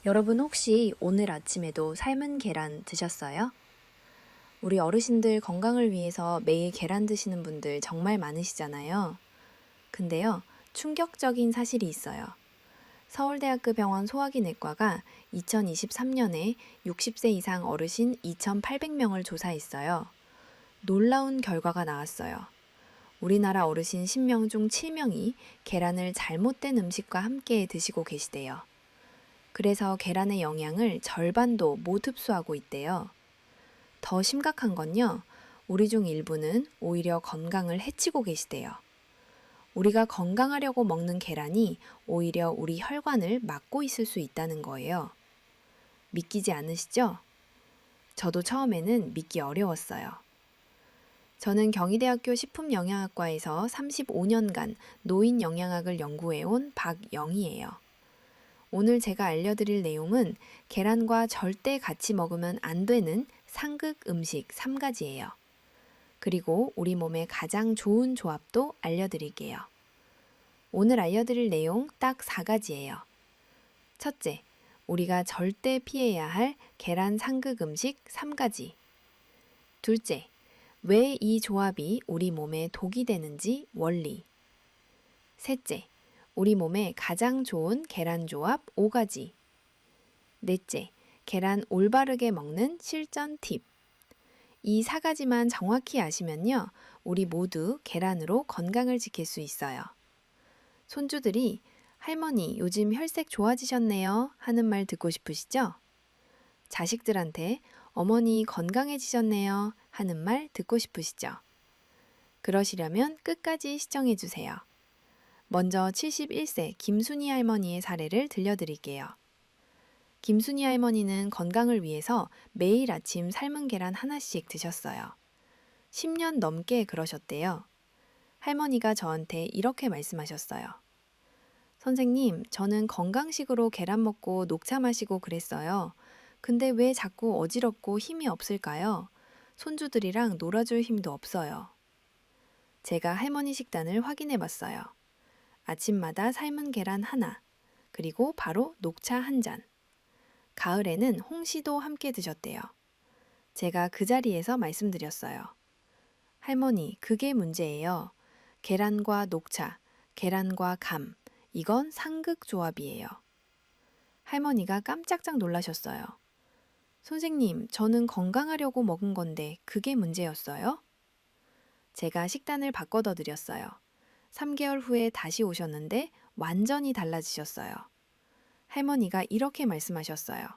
여러분 혹시 오늘 아침에도 삶은 계란 드셨어요? 우리 어르신들 건강을 위해서 매일 계란 드시는 분들 정말 많으시잖아요. 근데요, 충격적인 사실이 있어요. 서울대학교 병원 소화기내과가 2023년에 60세 이상 어르신 2,800명을 조사했어요. 놀라운 결과가 나왔어요. 우리나라 어르신 10명 중 7명이 계란을 잘못된 음식과 함께 드시고 계시대요. 그래서 계란의 영양을 절반도 못 흡수하고 있대요. 더 심각한 건요, 우리 중 일부는 오히려 건강을 해치고 계시대요. 우리가 건강하려고 먹는 계란이 오히려 우리 혈관을 막고 있을 수 있다는 거예요. 믿기지 않으시죠? 저도 처음에는 믿기 어려웠어요. 저는 경희대학교 식품영양학과에서 35년간 노인 영양학을 연구해온 박영희예요. 오늘 제가 알려드릴 내용은 계란과 절대 같이 먹으면 안 되는 상극 음식 3가지예요. 그리고 우리 몸에 가장 좋은 조합도 알려드릴게요. 오늘 알려드릴 내용 딱 4가지예요. 첫째, 우리가 절대 피해야 할 계란 상극 음식 3가지. 둘째, 왜 이 조합이 우리 몸에 독이 되는지 원리. 셋째, 우리 몸에 가장 좋은 계란 조합 5가지. 넷째, 계란 올바르게 먹는 실전 팁. 이 4가지만 정확히 아시면요, 우리 모두 계란으로 건강을 지킬 수 있어요. 손주들이 할머니 요즘 혈색 좋아지셨네요 하는 말 듣고 싶으시죠? 자식들한테 어머니 건강해지셨네요 하는 말 듣고 싶으시죠? 그러시려면 끝까지 시청해주세요. 먼저 71세 김순희 할머니의 사례를 들려드릴게요. 김순희 할머니는 건강을 위해서 매일 아침 삶은 계란 하나씩 드셨어요. 10년 넘게 그러셨대요. 할머니가 저한테 이렇게 말씀하셨어요. 선생님, 저는 건강식으로 계란 먹고 녹차 마시고 그랬어요. 근데 왜 자꾸 어지럽고 힘이 없을까요? 손주들이랑 놀아줄 힘도 없어요. 제가 할머니 식단을 확인해 봤어요. 아침마다 삶은 계란 하나, 그리고 바로 녹차 한 잔. 가을에는 홍시도 함께 드셨대요. 제가 그 자리에서 말씀드렸어요. 할머니, 그게 문제예요. 계란과 녹차, 계란과 감, 이건 상극 조합이에요. 할머니가 깜짝짝 놀라셨어요. 선생님, 저는 건강하려고 먹은 건데 그게 문제였어요? 제가 식단을 바꿔더 드렸어요. 3개월 후에 다시 오셨는데 완전히 달라지셨어요. 할머니가 이렇게 말씀하셨어요.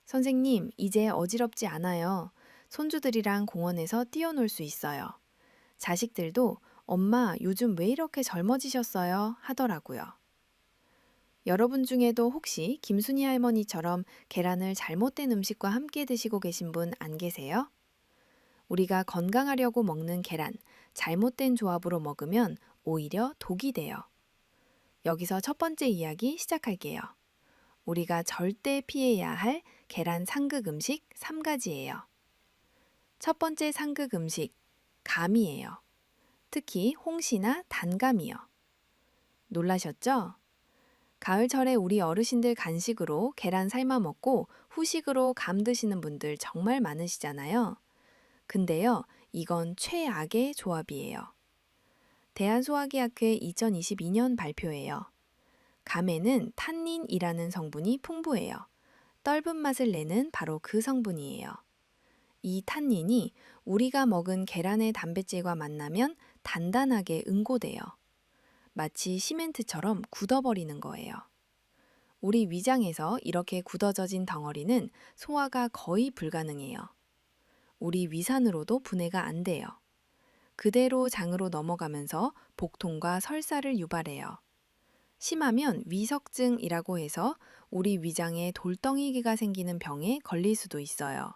선생님, 이제 어지럽지 않아요. 손주들이랑 공원에서 뛰어놀 수 있어요. 자식들도 엄마, 요즘 왜 이렇게 젊어지셨어요? 하더라고요. 여러분 중에도 혹시 김순희 할머니처럼 계란을 잘못된 음식과 함께 드시고 계신 분 안 계세요? 우리가 건강하려고 먹는 계란, 잘못된 조합으로 먹으면 오히려 독이 돼요. 여기서 첫 번째 이야기 시작할게요. 우리가 절대 피해야 할 계란 상극 음식 3가지예요. 첫 번째 상극 음식, 감이에요. 특히 홍시나 단감이요. 놀라셨죠? 가을철에 우리 어르신들 간식으로 계란 삶아 먹고 후식으로 감 드시는 분들 정말 많으시잖아요. 근데요, 이건 최악의 조합이에요. 대한소화기학회 2022년 발표예요. 감에는 탄닌이라는 성분이 풍부해요. 떫은 맛을 내는 바로 그 성분이에요. 이 탄닌이 우리가 먹은 계란의 단백질과 만나면 단단하게 응고돼요. 마치 시멘트처럼 굳어버리는 거예요. 우리 위장에서 이렇게 굳어져진 덩어리는 소화가 거의 불가능해요. 우리 위산으로도 분해가 안 돼요. 그대로 장으로 넘어가면서 복통과 설사를 유발해요. 심하면 위석증이라고 해서 우리 위장에 돌덩이가 생기는 병에 걸릴 수도 있어요.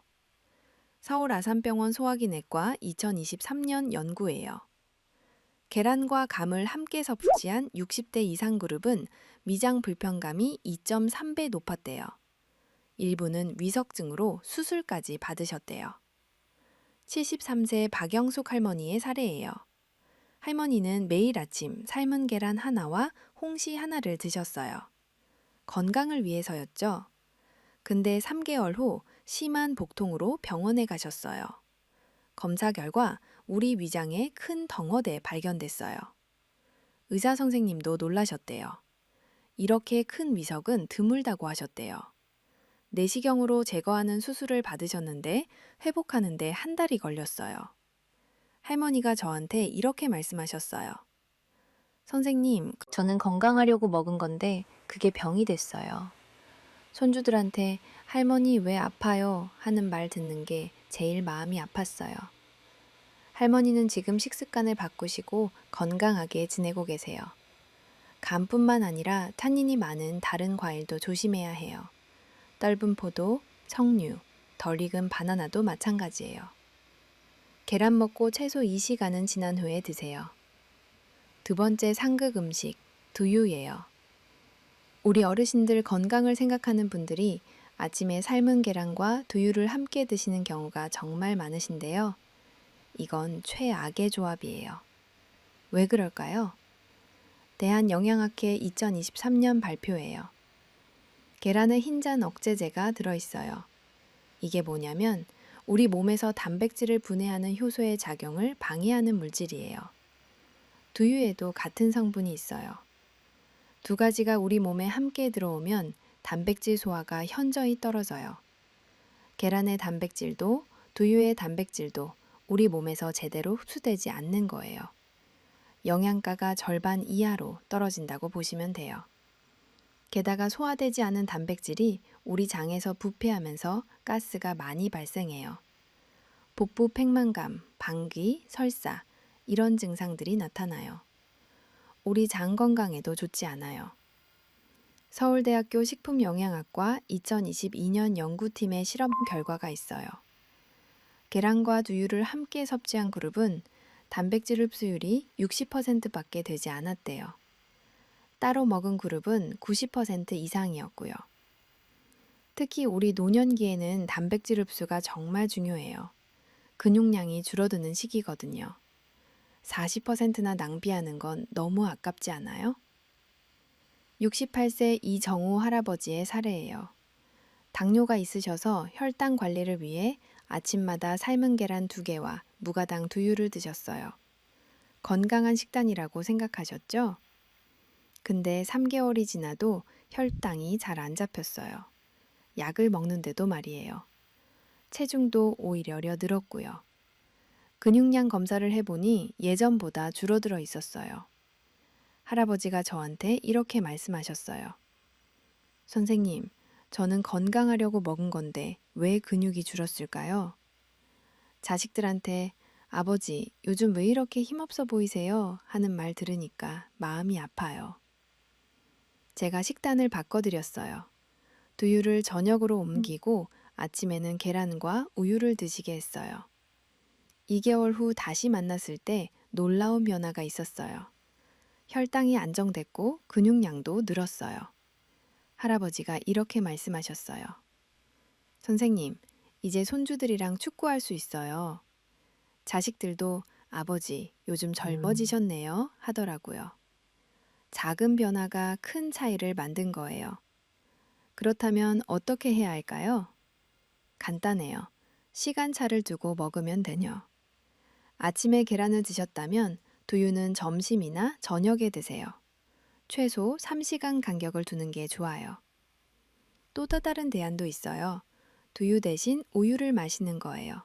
서울 아산병원 소화기내과 2023년 연구예요. 계란과 감을 함께 섭취한 60대 이상 그룹은 위장 불편감이 2.3배 높았대요. 일부는 위석증으로 수술까지 받으셨대요. 73세 박영숙 할머니의 사례예요. 할머니는 매일 아침 삶은 계란 하나와 홍시 하나를 드셨어요. 건강을 위해서였죠. 근데 3개월 후 심한 복통으로 병원에 가셨어요. 검사 결과 우리 위장에 큰 덩어대 발견됐어요. 의사 선생님도 놀라셨대요. 이렇게 큰 위석은 드물다고 하셨대요. 내시경으로 제거하는 수술을 받으셨는데 회복하는데 한 달이 걸렸어요. 할머니가 저한테 이렇게 말씀하셨어요. 선생님, 저는 건강하려고 먹은 건데 그게 병이 됐어요. 손주들한테 할머니 왜 아파요? 하는 말 듣는 게 제일 마음이 아팠어요. 할머니는 지금 식습관을 바꾸시고 건강하게 지내고 계세요. 감뿐만 아니라 탄닌이 많은 다른 과일도 조심해야 해요. 떫은 포도, 석류, 덜 익은 바나나도 마찬가지예요. 계란 먹고 최소 2시간은 지난 후에 드세요. 두 번째 상극 음식, 두유예요. 우리 어르신들 건강을 생각하는 분들이 아침에 삶은 계란과 두유를 함께 드시는 경우가 정말 많으신데요. 이건 최악의 조합이에요. 왜 그럴까요? 대한영양학회 2023년 발표예요. 계란에 흰잔 억제제가 들어있어요. 이게 뭐냐면 우리 몸에서 단백질을 분해하는 효소의 작용을 방해하는 물질이에요. 두유에도 같은 성분이 있어요. 두 가지가 우리 몸에 함께 들어오면 단백질 소화가 현저히 떨어져요. 계란의 단백질도 두유의 단백질도 우리 몸에서 제대로 흡수되지 않는 거예요. 영양가가 절반 이하로 떨어진다고 보시면 돼요. 게다가 소화되지 않은 단백질이 우리 장에서 부패하면서 가스가 많이 발생해요. 복부 팽만감, 방귀, 설사 이런 증상들이 나타나요. 우리 장 건강에도 좋지 않아요. 서울대학교 식품영양학과 2022년 연구팀의 실험 결과가 있어요. 계란과 두유를 함께 섭취한 그룹은 단백질 흡수율이 60%밖에 되지 않았대요. 따로 먹은 그룹은 90% 이상이었고요. 특히 우리 노년기에는 단백질 흡수가 정말 중요해요. 근육량이 줄어드는 시기거든요. 40%나 낭비하는 건 너무 아깝지 않아요? 68세 이정우 할아버지의 사례예요. 당뇨가 있으셔서 혈당 관리를 위해 아침마다 삶은 계란 2개와 무가당 두유를 드셨어요. 건강한 식단이라고 생각하셨죠? 근데 3개월이 지나도 혈당이 잘 안 잡혔어요. 약을 먹는데도 말이에요. 체중도 오히려 늘었고요. 근육량 검사를 해보니 예전보다 줄어들어 있었어요. 할아버지가 저한테 이렇게 말씀하셨어요. 선생님, 저는 건강하려고 먹은 건데 왜 근육이 줄었을까요? 자식들한테 아버지, 요즘 왜 이렇게 힘없어 보이세요? 하는 말 들으니까 마음이 아파요. 제가 식단을 바꿔드렸어요. 두유를 저녁으로 옮기고 아침에는 계란과 우유를 드시게 했어요. 2개월 후 다시 만났을 때 놀라운 변화가 있었어요. 혈당이 안정됐고 근육량도 늘었어요. 할아버지가 이렇게 말씀하셨어요. 선생님, 이제 손주들이랑 축구할 수 있어요. 자식들도 아버지, 요즘 젊어지셨네요 하더라고요. 작은 변화가 큰 차이를 만든 거예요. 그렇다면 어떻게 해야 할까요? 간단해요. 시간차를 두고 먹으면 되죠. 아침에 계란을 드셨다면 두유는 점심이나 저녁에 드세요. 최소 3시간 간격을 두는 게 좋아요. 또 다른 대안도 있어요. 두유 대신 우유를 마시는 거예요.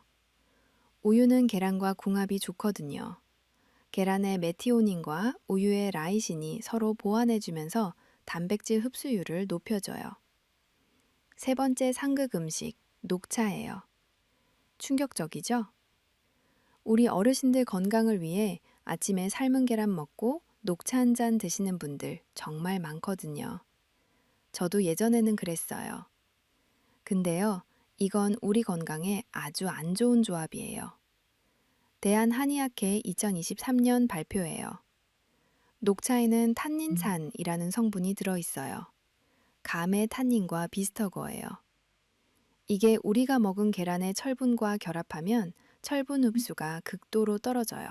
우유는 계란과 궁합이 좋거든요. 계란의 메티오닌과 우유의 라이신이 서로 보완해주면서 단백질 흡수율을 높여줘요. 세 번째 상극 음식, 녹차예요. 충격적이죠? 우리 어르신들 건강을 위해 아침에 삶은 계란 먹고 녹차 한 잔 드시는 분들 정말 많거든요. 저도 예전에는 그랬어요. 근데요, 이건 우리 건강에 아주 안 좋은 조합이에요. 대한한의학회 2023년 발표예요. 녹차에는 탄닌산이라는 성분이 들어있어요. 감의 탄닌과 비슷한 거예요. 이게 우리가 먹은 계란의 철분과 결합하면 철분 흡수가 극도로 떨어져요.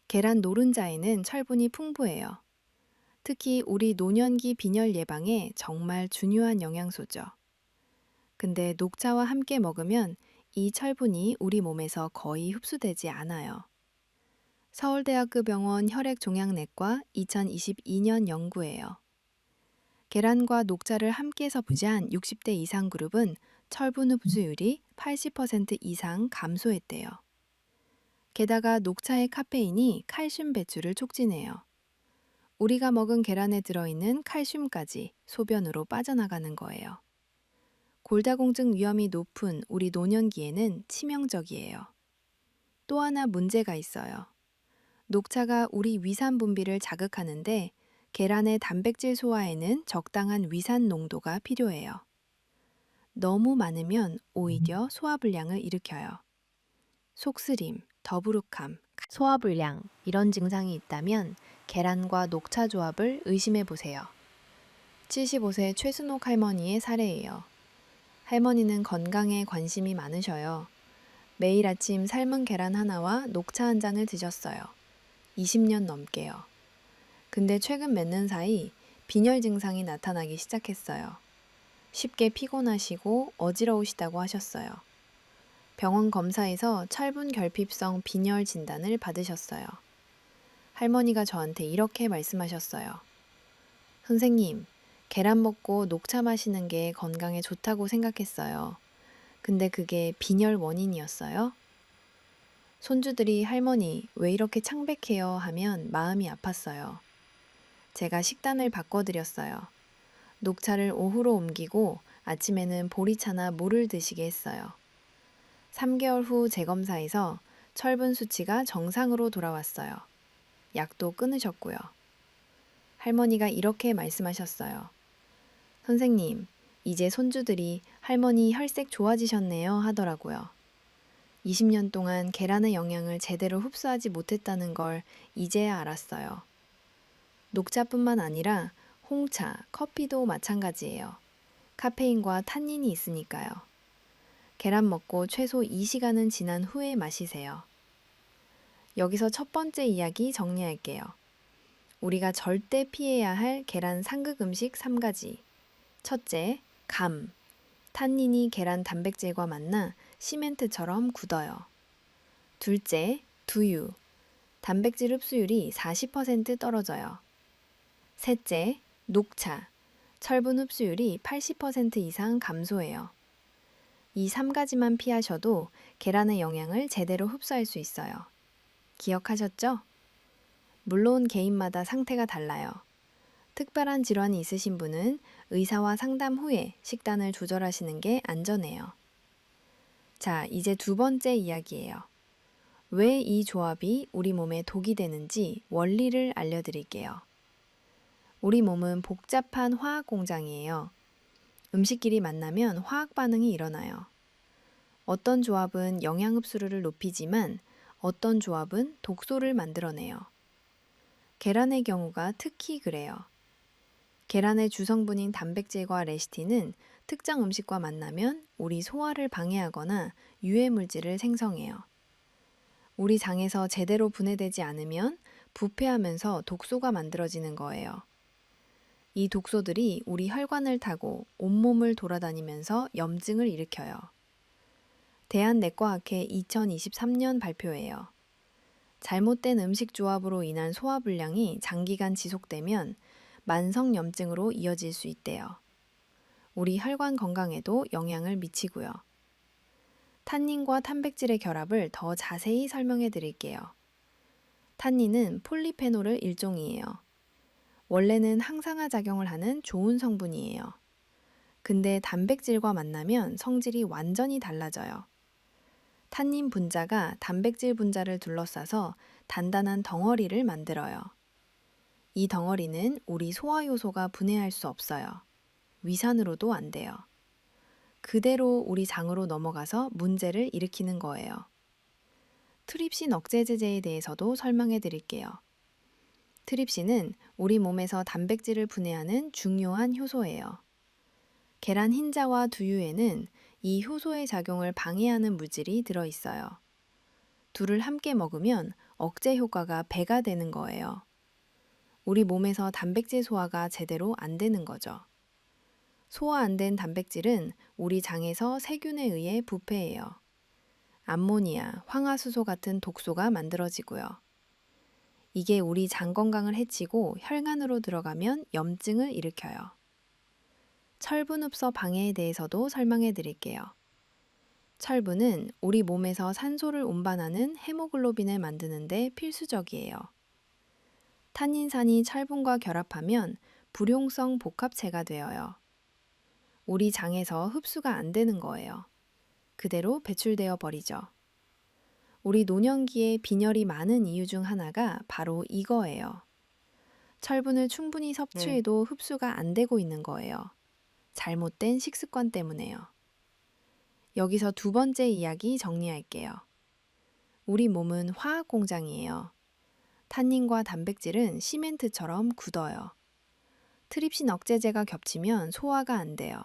계란 노른자에는 철분이 풍부해요. 특히 우리 노년기 빈혈 예방에 정말 중요한 영양소죠. 근데 녹차와 함께 먹으면 이 철분이 우리 몸에서 거의 흡수되지 않아요. 서울대학교 병원 혈액종양내과 2022년 연구예요. 계란과 녹차를 함께 섭취한 60대 이상 그룹은 철분 흡수율이 80% 이상 감소했대요. 게다가 녹차의 카페인이 칼슘 배출을 촉진해요. 우리가 먹은 계란에 들어있는 칼슘까지 소변으로 빠져나가는 거예요. 골다공증 위험이 높은 우리 노년기에는 치명적이에요. 또 하나 문제가 있어요. 녹차가 우리 위산 분비를 자극하는데 계란의 단백질 소화에는 적당한 위산 농도가 필요해요. 너무 많으면 오히려 소화불량을 일으켜요. 속쓰림, 더부룩함, 소화불량 이런 증상이 있다면 계란과 녹차 조합을 의심해 보세요. 75세 최순옥 할머니의 사례예요. 할머니는 건강에 관심이 많으셔요. 매일 아침 삶은 계란 하나와 녹차 한 잔을 드셨어요. 20년 넘게요. 근데 최근 몇 년 사이 빈혈 증상이 나타나기 시작했어요. 쉽게 피곤하시고 어지러우시다고 하셨어요. 병원 검사에서 철분 결핍성 빈혈 진단을 받으셨어요. 할머니가 저한테 이렇게 말씀하셨어요. 선생님, 계란 먹고 녹차 마시는 게 건강에 좋다고 생각했어요. 근데 그게 빈혈 원인이었어요? 손주들이 할머니, 왜 이렇게 창백해요? 하면 마음이 아팠어요. 제가 식단을 바꿔드렸어요. 녹차를 오후로 옮기고 아침에는 보리차나 물을 드시게 했어요. 3개월 후 재검사에서 철분 수치가 정상으로 돌아왔어요. 약도 끊으셨고요. 할머니가 이렇게 말씀하셨어요. 선생님, 이제 손주들이 할머니 혈색 좋아지셨네요 하더라고요. 20년 동안 계란의 영양을 제대로 흡수하지 못했다는 걸 이제야 알았어요. 녹차뿐만 아니라 홍차, 커피도 마찬가지예요. 카페인과 탄닌이 있으니까요. 계란 먹고 최소 2시간은 지난 후에 마시세요. 여기서 첫 번째 이야기 정리할게요. 우리가 절대 피해야 할 계란 상극 음식 3가지. 첫째, 감. 탄닌이 계란 단백질과 만나 시멘트처럼 굳어요. 둘째, 두유. 단백질 흡수율이 40% 떨어져요. 셋째, 녹차. 철분 흡수율이 80% 이상 감소해요. 이 3가지만 피하셔도 계란의 영양을 제대로 흡수할 수 있어요. 기억하셨죠? 물론 개인마다 상태가 달라요. 특별한 질환이 있으신 분은 의사와 상담 후에 식단을 조절하시는 게 안전해요. 자, 이제 두 번째 이야기예요. 왜 이 조합이 우리 몸에 독이 되는지 원리를 알려드릴게요. 우리 몸은 복잡한 화학 공장이에요. 음식끼리 만나면 화학 반응이 일어나요. 어떤 조합은 영양 흡수를 높이지만 어떤 조합은 독소를 만들어내요. 계란의 경우가 특히 그래요. 계란의 주성분인 단백질과 레시틴은 특정 음식과 만나면 우리 소화를 방해하거나 유해 물질을 생성해요. 우리 장에서 제대로 분해되지 않으면 부패하면서 독소가 만들어지는 거예요. 이 독소들이 우리 혈관을 타고 온몸을 돌아다니면서 염증을 일으켜요. 대한내과학회 2023년 발표예요. 잘못된 음식 조합으로 인한 소화불량이 장기간 지속되면 만성염증으로 이어질 수 있대요. 우리 혈관 건강에도 영향을 미치고요. 탄닌과 탄백질의 결합을 더 자세히 설명해 드릴게요. 탄닌은 폴리페놀의 일종이에요. 원래는 항산화 작용을 하는 좋은 성분이에요. 근데 단백질과 만나면 성질이 완전히 달라져요. 탄닌 분자가 단백질 분자를 둘러싸서 단단한 덩어리를 만들어요. 이 덩어리는 우리 소화 요소가 분해할 수 없어요. 위산으로도 안 돼요. 그대로 우리 장으로 넘어가서 문제를 일으키는 거예요. 트립신 억제제제에 대해서도 설명해 드릴게요. 트립신은 우리 몸에서 단백질을 분해하는 중요한 효소예요. 계란 흰자와 두유에는 이 효소의 작용을 방해하는 물질이 들어있어요. 둘을 함께 먹으면 억제 효과가 배가 되는 거예요. 우리 몸에서 단백질 소화가 제대로 안 되는 거죠. 소화 안 된 단백질은 우리 장에서 세균에 의해 부패해요. 암모니아, 황화수소 같은 독소가 만들어지고요. 이게 우리 장 건강을 해치고 혈관으로 들어가면 염증을 일으켜요. 철분 흡수 방해에 대해서도 설명해 드릴게요. 철분은 우리 몸에서 산소를 운반하는 헤모글로빈을 만드는데 필수적이에요. 탄닌산이 철분과 결합하면 불용성 복합체가 되어요. 우리 장에서 흡수가 안 되는 거예요. 그대로 배출되어 버리죠. 우리 노년기에 빈혈이 많은 이유 중 하나가 바로 이거예요. 철분을 충분히 섭취해도 흡수가 안 되고 있는 거예요. 잘못된 식습관 때문에요. 여기서 두 번째 이야기 정리할게요. 우리 몸은 화학 공장이에요. 탄닌과 단백질은 시멘트처럼 굳어요. 트립신 억제제가 겹치면 소화가 안 돼요.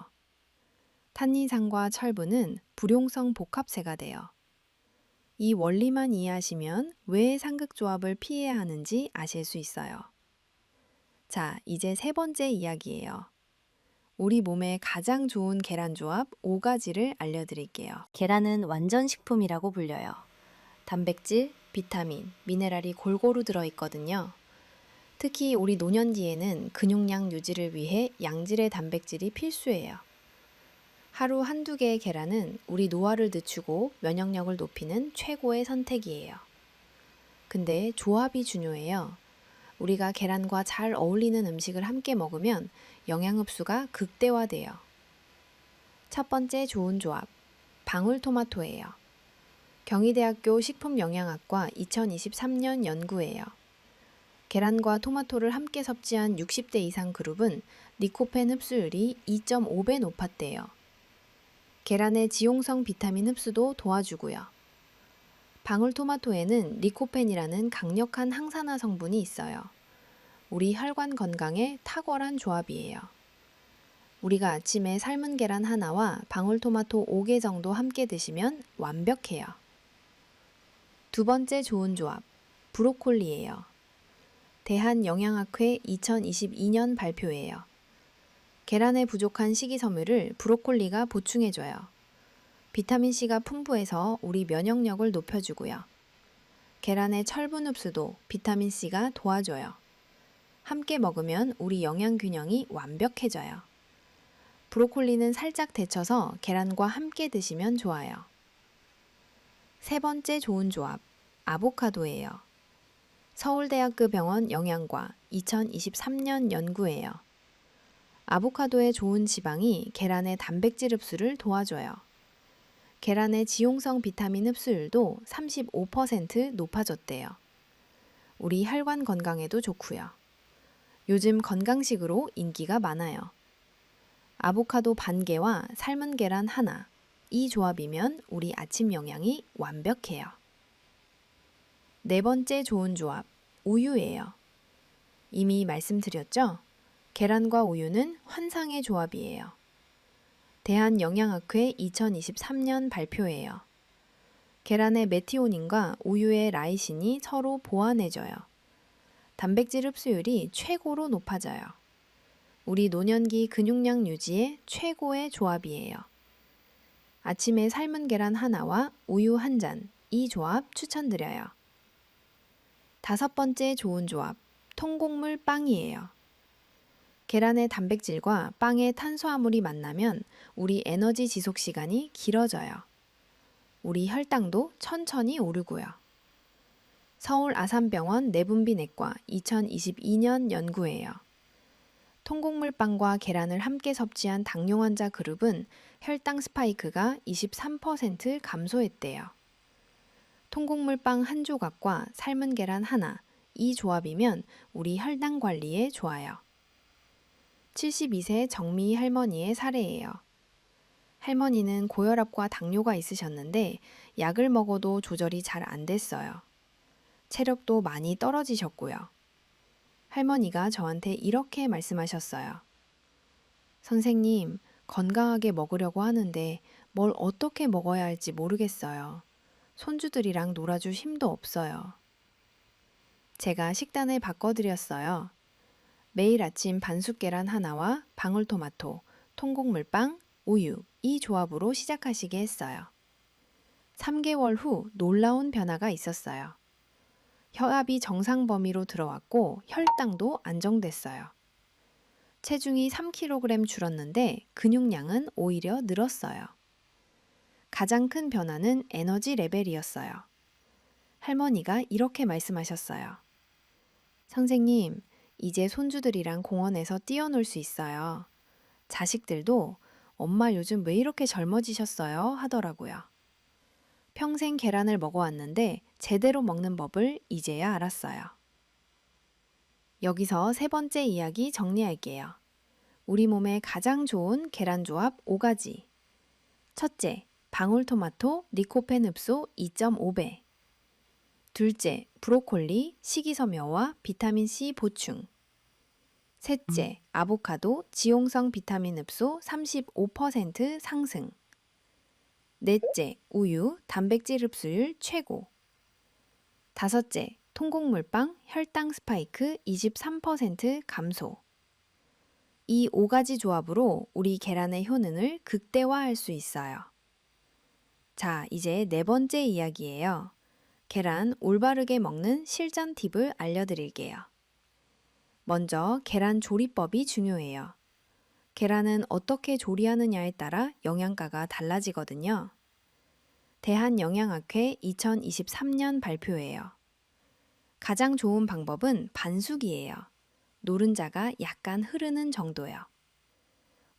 탄닌산과 철분은 불용성 복합체가 돼요. 이 원리만 이해하시면 왜 삼극조합을 피해야 하는지 아실 수 있어요. 자, 이제 세 번째 이야기예요. 우리 몸에 가장 좋은 계란 조합 5가지를 알려드릴게요. 계란은 완전 식품이라고 불려요. 단백질, 비타민, 미네랄이 골고루 들어있거든요. 특히 우리 노년기에는 근육량 유지를 위해 양질의 단백질이 필수예요. 하루 한두 개의 계란은 우리 노화를 늦추고 면역력을 높이는 최고의 선택이에요. 근데 조합이 중요해요. 우리가 계란과 잘 어울리는 음식을 함께 먹으면 영양 흡수가 극대화돼요. 첫 번째 좋은 조합, 방울토마토예요. 경희대학교 식품영양학과 2023년 연구예요. 계란과 토마토를 함께 섭취한 60대 이상 그룹은 리코펜 흡수율이 2.5배 높았대요. 계란의 지용성 비타민 흡수도 도와주고요. 방울토마토에는 리코펜이라는 강력한 항산화 성분이 있어요. 우리 혈관 건강에 탁월한 조합이에요. 우리가 아침에 삶은 계란 하나와 방울토마토 5개 정도 함께 드시면 완벽해요. 두 번째 좋은 조합, 브로콜리예요. 대한영양학회 2022년 발표예요. 계란에 부족한 식이섬유를 브로콜리가 보충해줘요. 비타민C가 풍부해서 우리 면역력을 높여주고요. 계란의 철분 흡수도 비타민C가 도와줘요. 함께 먹으면 우리 영양 균형이 완벽해져요. 브로콜리는 살짝 데쳐서 계란과 함께 드시면 좋아요. 세 번째 좋은 조합, 아보카도예요. 서울대학교 병원 영양과 2023년 연구예요. 아보카도의 좋은 지방이 계란의 단백질 흡수를 도와줘요. 계란의 지용성 비타민 흡수율도 35% 높아졌대요. 우리 혈관 건강에도 좋고요. 요즘 건강식으로 인기가 많아요. 아보카도 반 개와 삶은 계란 하나, 이 조합이면 우리 아침 영양이 완벽해요. 네 번째 좋은 조합, 우유예요. 이미 말씀드렸죠? 계란과 우유는 환상의 조합이에요. 대한영양학회 2023년 발표예요. 계란의 메티오닌과 우유의 라이신이 서로 보완해줘요. 단백질 흡수율이 최고로 높아져요. 우리 노년기 근육량 유지에 최고의 조합이에요. 아침에 삶은 계란 하나와 우유 한 잔, 이 조합 추천드려요. 다섯 번째 좋은 조합, 통곡물 빵이에요. 계란의 단백질과 빵의 탄수화물이 만나면 우리 에너지 지속 시간이 길어져요. 우리 혈당도 천천히 오르고요. 서울 아산병원 내분비내과 2022년 연구예요. 통곡물빵과 계란을 함께 섭취한 당뇨 환자 그룹은 혈당 스파이크가 23% 감소했대요. 통곡물빵 한 조각과 삶은 계란 하나, 이 조합이면 우리 혈당 관리에 좋아요. 72세 정미 할머니의 사례예요. 할머니는 고혈압과 당뇨가 있으셨는데 약을 먹어도 조절이 잘 안 됐어요. 체력도 많이 떨어지셨고요. 할머니가 저한테 이렇게 말씀하셨어요. 선생님, 건강하게 먹으려고 하는데 뭘 어떻게 먹어야 할지 모르겠어요. 손주들이랑 놀아줄 힘도 없어요. 제가 식단을 바꿔드렸어요. 매일 아침 반숙 계란 하나와 방울토마토, 통곡물빵, 우유 이 조합으로 시작하시게 했어요. 3개월 후 놀라운 변화가 있었어요. 혈압이 정상 범위로 들어왔고 혈당도 안정됐어요. 체중이 3kg 줄었는데 근육량은 오히려 늘었어요. 가장 큰 변화는 에너지 레벨이었어요. 할머니가 이렇게 말씀하셨어요. 선생님, 이제 손주들이랑 공원에서 뛰어놀 수 있어요. 자식들도 엄마 요즘 왜 이렇게 젊어지셨어요? 하더라고요. 평생 계란을 먹어왔는데 제대로 먹는 법을 이제야 알았어요. 여기서 세 번째 이야기 정리할게요. 우리 몸에 가장 좋은 계란 조합 5가지. 첫째, 방울토마토 리코펜 흡수 2.5배. 둘째, 브로콜리 식이섬유와 비타민C 보충. 셋째, 아보카도 지용성 비타민 흡수 35% 상승. 넷째, 우유 단백질 흡수율 최고. 다섯째, 통곡물빵 혈당 스파이크 23% 감소. 이 5가지 조합으로 우리 계란의 효능을 극대화할 수 있어요. 자, 이제 네 번째 이야기예요. 계란 올바르게 먹는 실전 팁을 알려드릴게요. 먼저 계란 조리법이 중요해요. 계란은 어떻게 조리하느냐에 따라 영양가가 달라지거든요. 대한영양학회 2023년 발표예요. 가장 좋은 방법은 반숙이에요. 노른자가 약간 흐르는 정도요.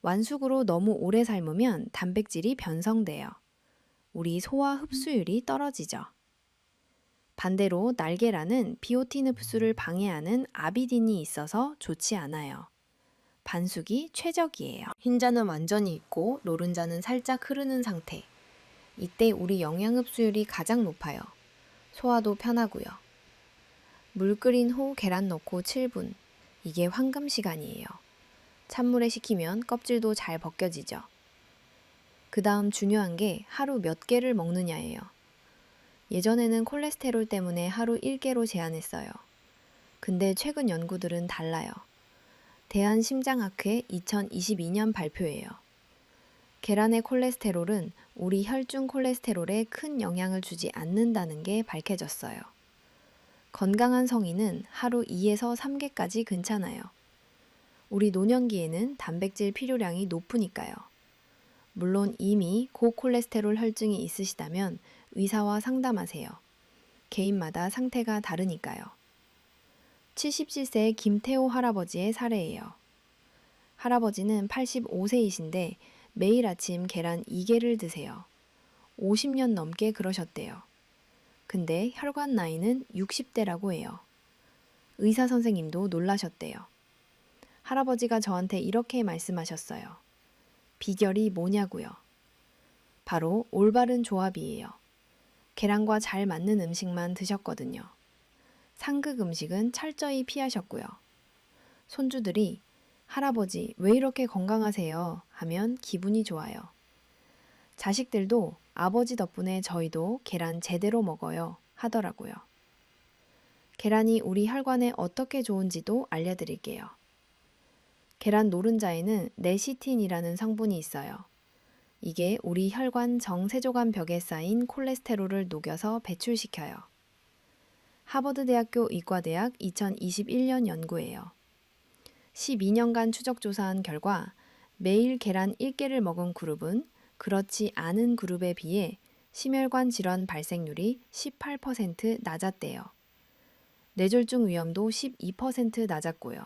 완숙으로 너무 오래 삶으면 단백질이 변성돼요. 우리 소화 흡수율이 떨어지죠. 반대로 날계란은 비오틴 흡수를 방해하는 아비딘이 있어서 좋지 않아요. 반숙이 최적이에요. 흰자는 완전히 익고 노른자는 살짝 흐르는 상태. 이때 우리 영양 흡수율이 가장 높아요. 소화도 편하고요. 물 끓인 후 계란 넣고 7분. 이게 황금 시간이에요. 찬물에 식히면 껍질도 잘 벗겨지죠. 그 다음 중요한 게 하루 몇 개를 먹느냐예요. 예전에는 콜레스테롤 때문에 하루 1개로 제한했어요. 근데 최근 연구들은 달라요. 대한심장학회 2022년 발표예요. 계란의 콜레스테롤은 우리 혈중 콜레스테롤에 큰 영향을 주지 않는다는 게 밝혀졌어요. 건강한 성인은 하루 2에서 3개까지 괜찮아요. 우리 노년기에는 단백질 필요량이 높으니까요. 물론 이미 고콜레스테롤 혈증이 있으시다면 의사와 상담하세요. 개인마다 상태가 다르니까요. 77세 김태호 할아버지의 사례예요. 할아버지는 85세이신데 매일 아침 계란 2개를 드세요. 50년 넘게 그러셨대요. 근데 혈관 나이는 60대라고 해요. 의사 선생님도 놀라셨대요. 할아버지가 저한테 이렇게 말씀하셨어요. 비결이 뭐냐고요? 바로 올바른 조합이에요. 계란과 잘 맞는 음식만 드셨거든요. 상극 음식은 철저히 피하셨고요. 손주들이 할아버지 왜 이렇게 건강하세요? 하면 기분이 좋아요. 자식들도 아버지 덕분에 저희도 계란 제대로 먹어요 하더라고요. 계란이 우리 혈관에 어떻게 좋은지도 알려드릴게요. 계란 노른자에는 레시틴이라는 성분이 있어요. 이게 우리 혈관 정세조관 벽에 쌓인 콜레스테롤을 녹여서 배출시켜요. 하버드대학교 의과대학 2021년 연구예요. 12년간 추적 조사한 결과 매일 계란 1개를 먹은 그룹은 그렇지 않은 그룹에 비해 심혈관 질환 발생률이 18% 낮았대요. 뇌졸중 위험도 12% 낮았고요.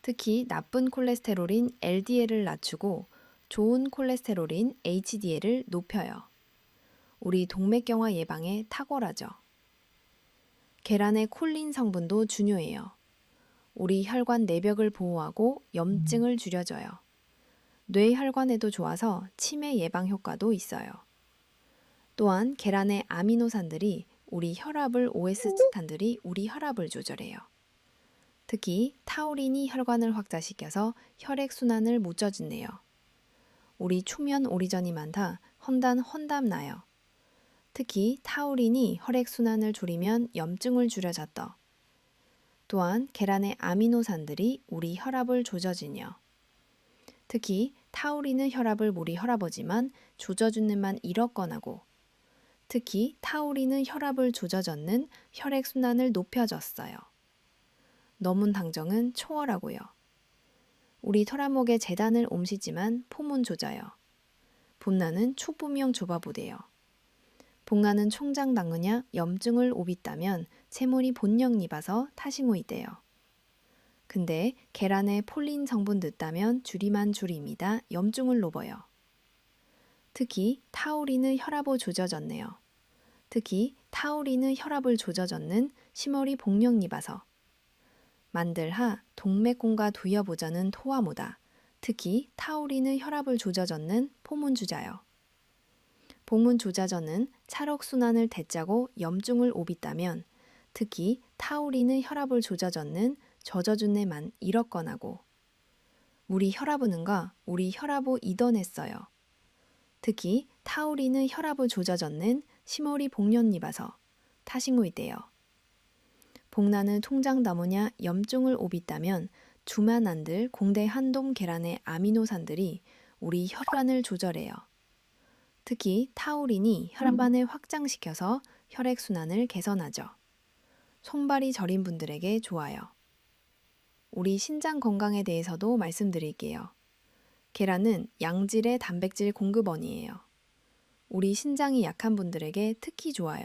특히 나쁜 콜레스테롤인 LDL을 낮추고 좋은 콜레스테롤인 HDL을 높여요. 우리 동맥경화 예방에 탁월하죠. 계란의 콜린 성분도 중요해요. 우리 혈관 내벽을 보호하고 염증을 줄여줘요. 뇌혈관에도 좋아서 치매 예방 효과도 있어요. 또한 계란의 아미노산들이 우리 혈압을 OS탄들이 우리 혈압을 조절해요. 특히 타우린이 혈관을 확장시켜서 혈액순환을 무쳐준대요. 우리 초면 오리전이 많다 헌담 나요. 특히 타우린이 혈액순환을 줄이면 염증을 줄여줬더. 또한 계란의 아미노산들이 우리 혈압을 조져주며 특히 타우린은 혈압을 우리 혈압이지만 조져주는만 이렇거나고 특히 타우린은 혈압을 조져젓는 혈액순환을 높여줬어요. 넘은 당정은 초월하고요. 우리 털아목에 재단을 옮시지만 폼은 조져요. 봄나는 초보명 조바보대요. 복나는 총장 당느냐 염증을 오빗다면 세물이 본령 입어서 타싱오이대요. 근데 계란에 폴린 성분 넣다면 줄이만 줄입니다. 염증을 높여요. 특히 타우린은 혈압을 조져졌네요. 특히 타우린은 혈압을 조져젓는 심어리 복령 입어서 만들하 동맥공과 두여보자는 토화모다. 특히 타우린은 혈압을 조져젓는 포문주자요. 복문 조자전은 찰옥순환을 대짜고 염증을 오빗다면 특히 타우린은 혈압을 조져젓는 젖어준네만 이렇거나고 우리 혈압은가 우리 혈압을 이던했어요. 특히 타우린은 혈압을 조져젓는 심어리 복년입어서 타싱오이대요. 복나는 통장 다무냐 염증을 오빗다면 주만안들 공대 한돔 계란의 아미노산들이 우리 혈관을 조절해요. 특히 타우린이 혈관을 확장시켜서 혈액순환을 개선하죠. 손발이 저린 분들에게 좋아요. 우리 신장 건강에 대해서도 말씀드릴게요. 계란은 양질의 단백질 공급원이에요. 우리 신장이 약한 분들에게 특히 좋아요.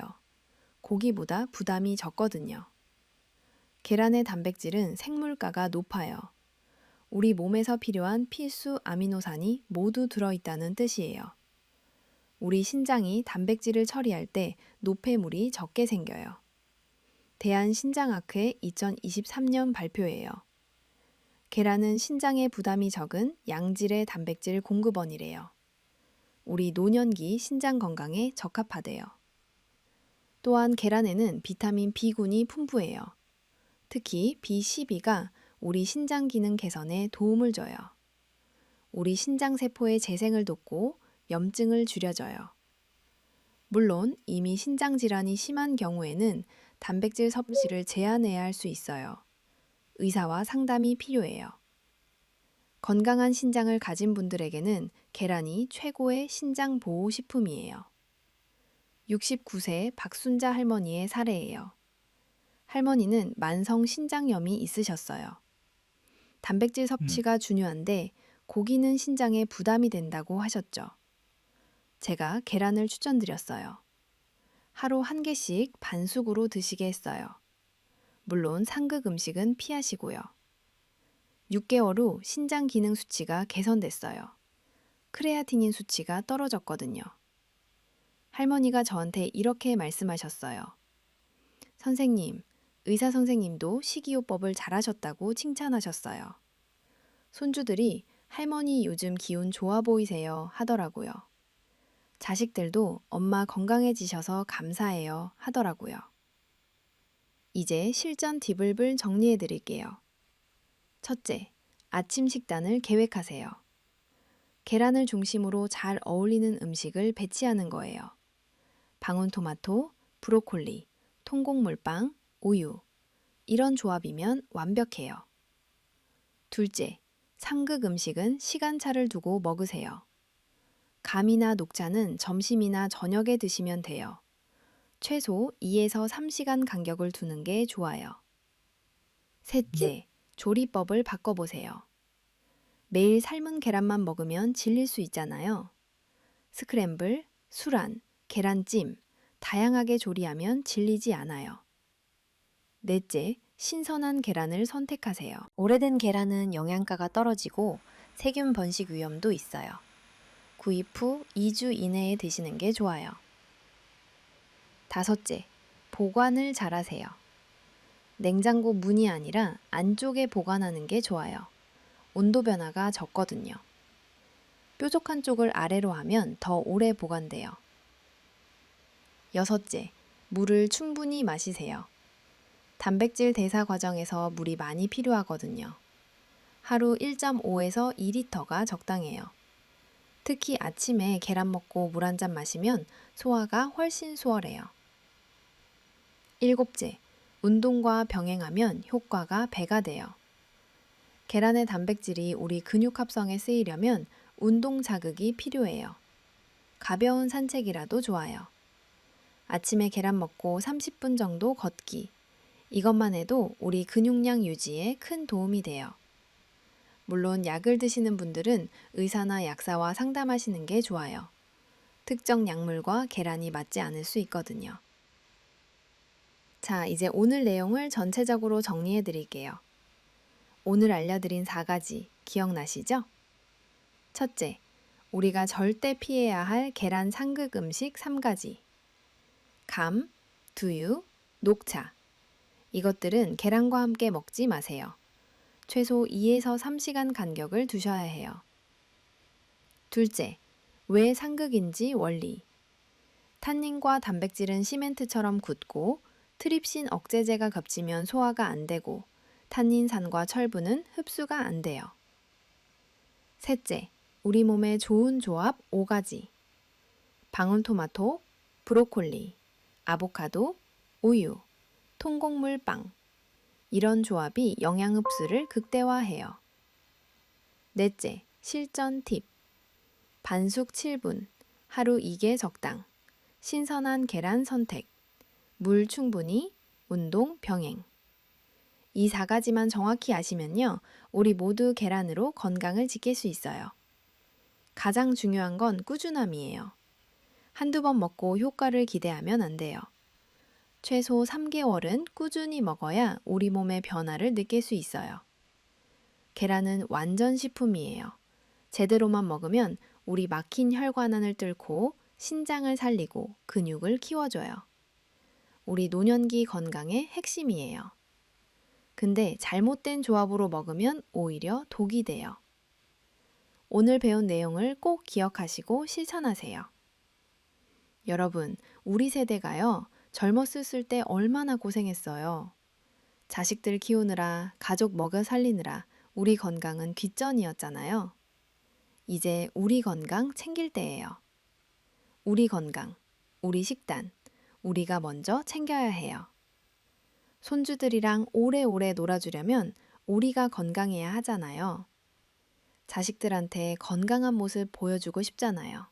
고기보다 부담이 적거든요. 계란의 단백질은 생물가가 높아요. 우리 몸에서 필요한 필수 아미노산이 모두 들어있다는 뜻이에요. 우리 신장이 단백질을 처리할 때 노폐물이 적게 생겨요. 대한신장학회 2023년 발표예요. 계란은 신장에 부담이 적은 양질의 단백질 공급원이래요. 우리 노년기 신장 건강에 적합하대요. 또한 계란에는 비타민 B군이 풍부해요. 특히 B12가 우리 신장 기능 개선에 도움을 줘요. 우리 신장 세포의 재생을 돕고 염증을 줄여줘요. 물론 이미 신장 질환이 심한 경우에는 단백질 섭취를 제한해야 할 수 있어요. 의사와 상담이 필요해요. 건강한 신장을 가진 분들에게는 계란이 최고의 신장 보호 식품이에요. 69세 박순자 할머니의 사례예요. 할머니는 만성 신장염이 있으셨어요. 단백질 섭취가 중요한데 고기는 신장에 부담이 된다고 하셨죠. 제가 계란을 추천드렸어요. 하루 한 개씩 반숙으로 드시게 했어요. 물론 상극 음식은 피하시고요. 6개월 후 신장 기능 수치가 개선됐어요. 크레아티닌 수치가 떨어졌거든요. 할머니가 저한테 이렇게 말씀하셨어요. 선생님, 의사 선생님도 식이요법을 잘하셨다고 칭찬하셨어요. 손주들이 할머니 요즘 기운 좋아 보이세요 하더라고요. 자식들도 엄마 건강해지셔서 감사해요 하더라고요. 이제 실전 팁을 정리해 드릴게요. 첫째, 아침 식단을 계획하세요. 계란을 중심으로 잘 어울리는 음식을 배치하는 거예요. 방울토마토, 브로콜리, 통곡물빵, 우유. 이런 조합이면 완벽해요. 둘째, 상극 음식은 시간차를 두고 먹으세요. 감이나 녹차는 점심이나 저녁에 드시면 돼요. 최소 2에서 3시간 간격을 두는 게 좋아요. 셋째, 조리법을 바꿔보세요. 매일 삶은 계란만 먹으면 질릴 수 있잖아요. 스크램블, 수란, 계란찜, 다양하게 조리하면 질리지 않아요. 넷째, 신선한 계란을 선택하세요. 오래된 계란은 영양가가 떨어지고 세균 번식 위험도 있어요. 구입 후 2주 이내에 드시는 게 좋아요. 다섯째, 보관을 잘하세요. 냉장고 문이 아니라 안쪽에 보관하는 게 좋아요. 온도 변화가 적거든요. 뾰족한 쪽을 아래로 하면 더 오래 보관돼요. 여섯째, 물을 충분히 마시세요. 단백질 대사 과정에서 물이 많이 필요하거든요. 하루 1.5에서 2리터가 적당해요. 특히 아침에 계란 먹고 물 한 잔 마시면 소화가 훨씬 수월해요. 일곱째, 운동과 병행하면 효과가 배가 돼요. 계란의 단백질이 우리 근육 합성에 쓰이려면 운동 자극이 필요해요. 가벼운 산책이라도 좋아요. 아침에 계란 먹고 30분 정도 걷기. 이것만 해도 우리 근육량 유지에 큰 도움이 돼요. 물론 약을 드시는 분들은 의사나 약사와 상담하시는 게 좋아요. 특정 약물과 계란이 맞지 않을 수 있거든요. 자, 이제 오늘 내용을 전체적으로 정리해 드릴게요. 오늘 알려드린 4가지 기억나시죠? 첫째, 우리가 절대 피해야 할 계란 상극 음식 3가지. 감, 두유, 녹차. 이것들은 계란과 함께 먹지 마세요. 최소 2에서 3시간 간격을 두셔야 해요. 둘째, 왜 상극인지 원리. 탄닌과 단백질은 시멘트처럼 굳고 트립신 억제제가 겹치면 소화가 안 되고 탄닌산과 철분은 흡수가 안 돼요. 셋째, 우리 몸에 좋은 조합 5가지. 방울토마토, 브로콜리, 아보카도, 우유, 통곡물 빵. 이런 조합이 영양 흡수를 극대화해요. 넷째, 실전 팁. 반숙 7분, 하루 2개 적당. 신선한 계란 선택. 물 충분히, 운동 병행. 이 4가지만 정확히 아시면요, 우리 모두 계란으로 건강을 지킬 수 있어요. 가장 중요한 건 꾸준함이에요. 한두 번 먹고 효과를 기대하면 안 돼요. 최소 3개월은 꾸준히 먹어야 우리 몸의 변화를 느낄 수 있어요. 계란은 완전 식품이에요. 제대로만 먹으면 우리 막힌 혈관안을 뚫고 신장을 살리고 근육을 키워줘요. 우리 노년기 건강의 핵심이에요. 근데 잘못된 조합으로 먹으면 오히려 독이 돼요. 오늘 배운 내용을 꼭 기억하시고 실천하세요. 여러분, 우리 세대가요, 젊었을 때 얼마나 고생했어요. 자식들 키우느라, 가족 먹여 살리느라 우리 건강은 뒷전이었잖아요. 이제 우리 건강 챙길 때예요. 우리 건강, 우리 식단, 우리가 먼저 챙겨야 해요. 손주들이랑 오래오래 놀아주려면 우리가 건강해야 하잖아요. 자식들한테 건강한 모습 보여주고 싶잖아요.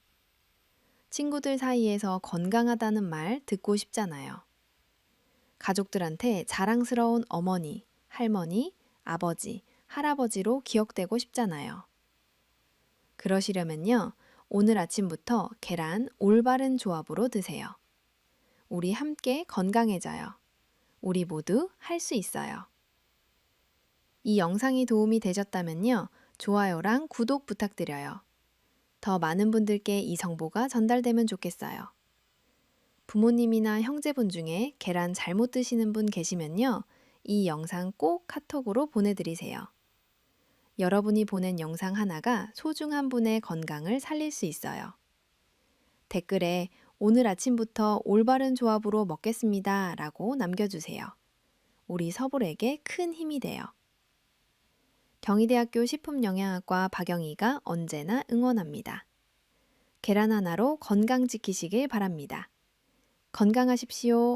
친구들 사이에서 건강하다는 말 듣고 싶잖아요. 가족들한테 자랑스러운 어머니, 할머니, 아버지, 할아버지로 기억되고 싶잖아요. 그러시려면요, 오늘 아침부터 계란 올바른 조합으로 드세요. 우리 함께 건강해져요. 우리 모두 할 수 있어요. 이 영상이 도움이 되셨다면요, 좋아요랑 구독 부탁드려요. 더 많은 분들께 이 정보가 전달되면 좋겠어요. 부모님이나 형제분 중에 계란 잘못 드시는 분 계시면요, 이 영상 꼭 카톡으로 보내드리세요. 여러분이 보낸 영상 하나가 소중한 분의 건강을 살릴 수 있어요. 댓글에 오늘 아침부터 올바른 조합으로 먹겠습니다 라고 남겨주세요. 우리 서불에게 큰 힘이 돼요. 경희대학교 식품영양학과 박영희가 언제나 응원합니다. 계란 하나로 건강 지키시길 바랍니다. 건강하십시오.